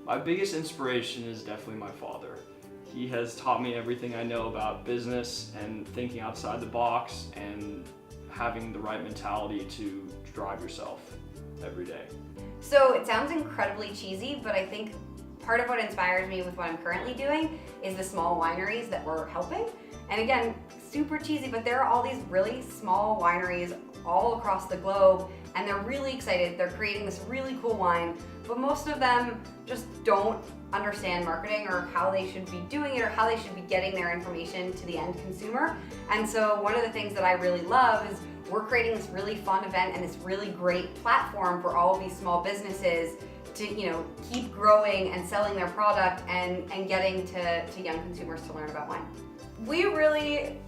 My biggest inspiration is definitely my father. He has taught me everything I know about business and thinking outside the box and having the right mentality to drive yourself every day. So it sounds incredibly cheesy, but I think part of what inspires me with what I'm currently doing is the small wineries that we're helping. And again, super cheesy, but there are all these really small wineries all across the globe, and they're really excited. They're creating this really cool wine, but most of them just don't understand marketing or how they should be doing it or how they should be getting their information to the end consumer. And so one of the things that I really love is we're creating this really fun event and this really great platform for all of these small businesses to, you know, keep growing and selling their product and getting to young consumers to learn about wine. We really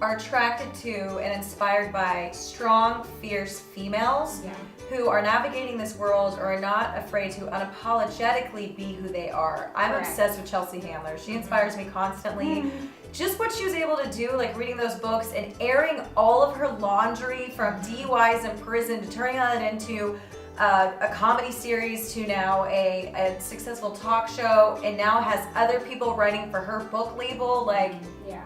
are attracted to and inspired by strong, fierce females who are navigating this world or are not afraid to unapologetically be who they are. I'm obsessed with Chelsea Handler. She inspires me constantly. Just what she was able to do, like reading those books and airing all of her laundry from DUIs in prison to turning that into a comedy series to now a successful talk show, and now has other people writing for her book label. Like,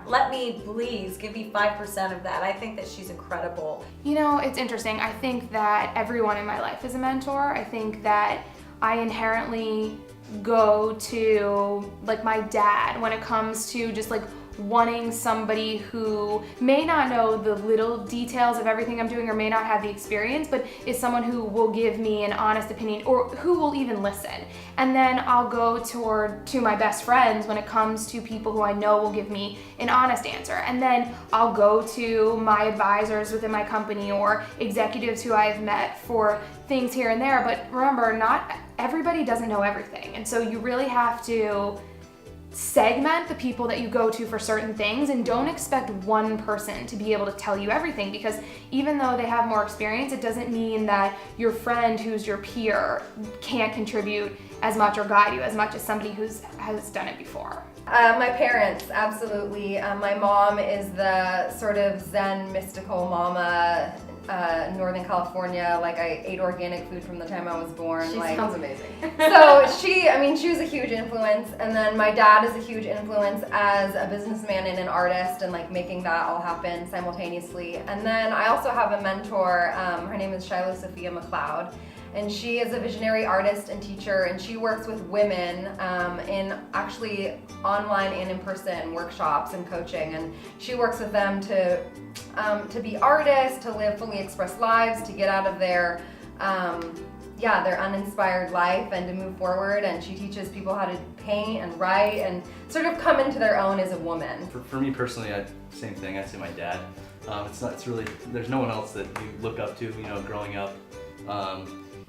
let me please give me 5% of that. I think that she's incredible. You know, it's interesting. I think that everyone in my life is a mentor. I think that I inherently go to like my dad when it comes to just like wanting somebody who may not know the little details of everything I'm doing or may not have the experience, but is someone who will give me an honest opinion or who will even listen. And then I'll go to my best friends when it comes to people who I know will give me an honest answer. And then I'll go to my advisors within my company or executives who I've met for things here and there. But remember, not everybody doesn't know everything. And so you really have to segment the people that you go to for certain things and don't expect one person to be able to tell you everything, because even though they have more experience, it doesn't mean that your friend who's your peer can't contribute as much or guide you as much as somebody has done it before. My parents, absolutely. My mom is the sort of Zen mystical mama, Northern California. Like, I ate organic food from the time I was born. She like, sounds amazing. So she was a huge influence, and then my dad is a huge influence as a businessman and an artist, and like making that all happen simultaneously. And then I also have a mentor. Her name is Shiloh Sophia McLeod. And she is a visionary artist and teacher, and she works with women in actually online and in-person workshops and coaching. And she works with them to be artists, to live fully expressed lives, to get out of their uninspired life and to move forward. And she teaches people how to paint and write and sort of come into their own as a woman. For me personally, same thing. I'd say my dad. It's really, there's no one else that you look up to, you know, growing up.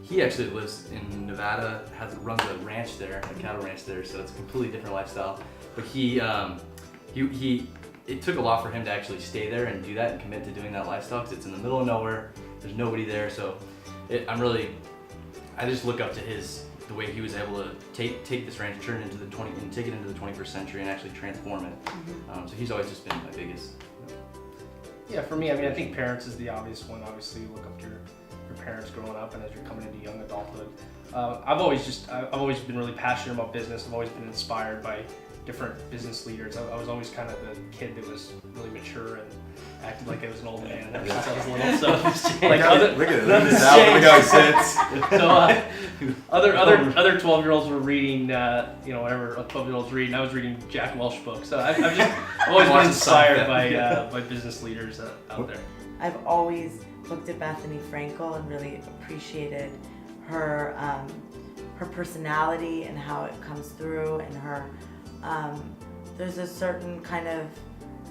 He actually lives in Nevada, runs a ranch there, a cattle ranch there, so it's a completely different lifestyle. But it took a lot for him to actually stay there and do that and commit to doing that lifestyle, because it's in the middle of nowhere, there's nobody there, so I just look up to the way he was able to take this ranch, turn it into take it into the 21st century and actually transform it. So he's always just been my biggest. Yeah, for me, I think parents is the obvious one. Obviously, you look up to your parents growing up, and as you're coming into young adulthood. I've always been really passionate about business. I've always been inspired by different business leaders. I was always kind of the kid that was really mature and acted like I was an old man ever since I was little. So like look at how he sits. So other 12-year-olds were reading, whatever a 12-year-old's reading. I was reading Jack Welch books. So I've always been inspired by business leaders out there. I've always looked at Bethany Frankel and really appreciated her personality and how it comes through, and her there's a certain kind of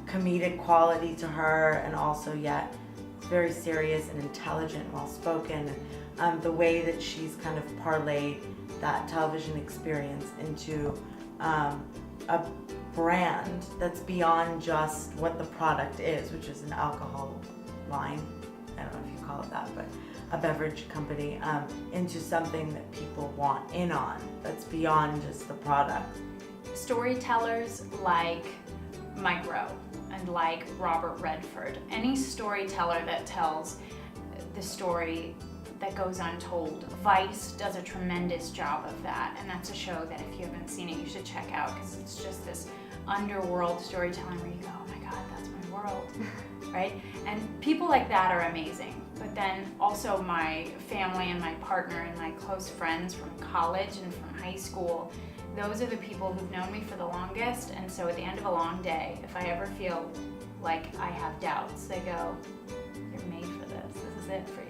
comedic quality to her, and also yet very serious and intelligent and well-spoken. The way that she's kind of parlayed that television experience into a brand that's beyond just what the product is, which is an alcohol line. I don't know if you call it that, but a beverage company, into something that people want in on, that's beyond just the product. Storytellers like Mike Rowe and like Robert Redford, any storyteller that tells the story that goes untold. Vice does a tremendous job of that, and that's a show that if you haven't seen it, you should check out, because it's just this underworld storytelling where you go, oh my God, that's my world, right? And people like that are amazing. But then also my family and my partner and my close friends from college and from high school, those are the people who've known me for the longest. And so at the end of a long day, if I ever feel like I have doubts, they go, you're made for this. This is it for you.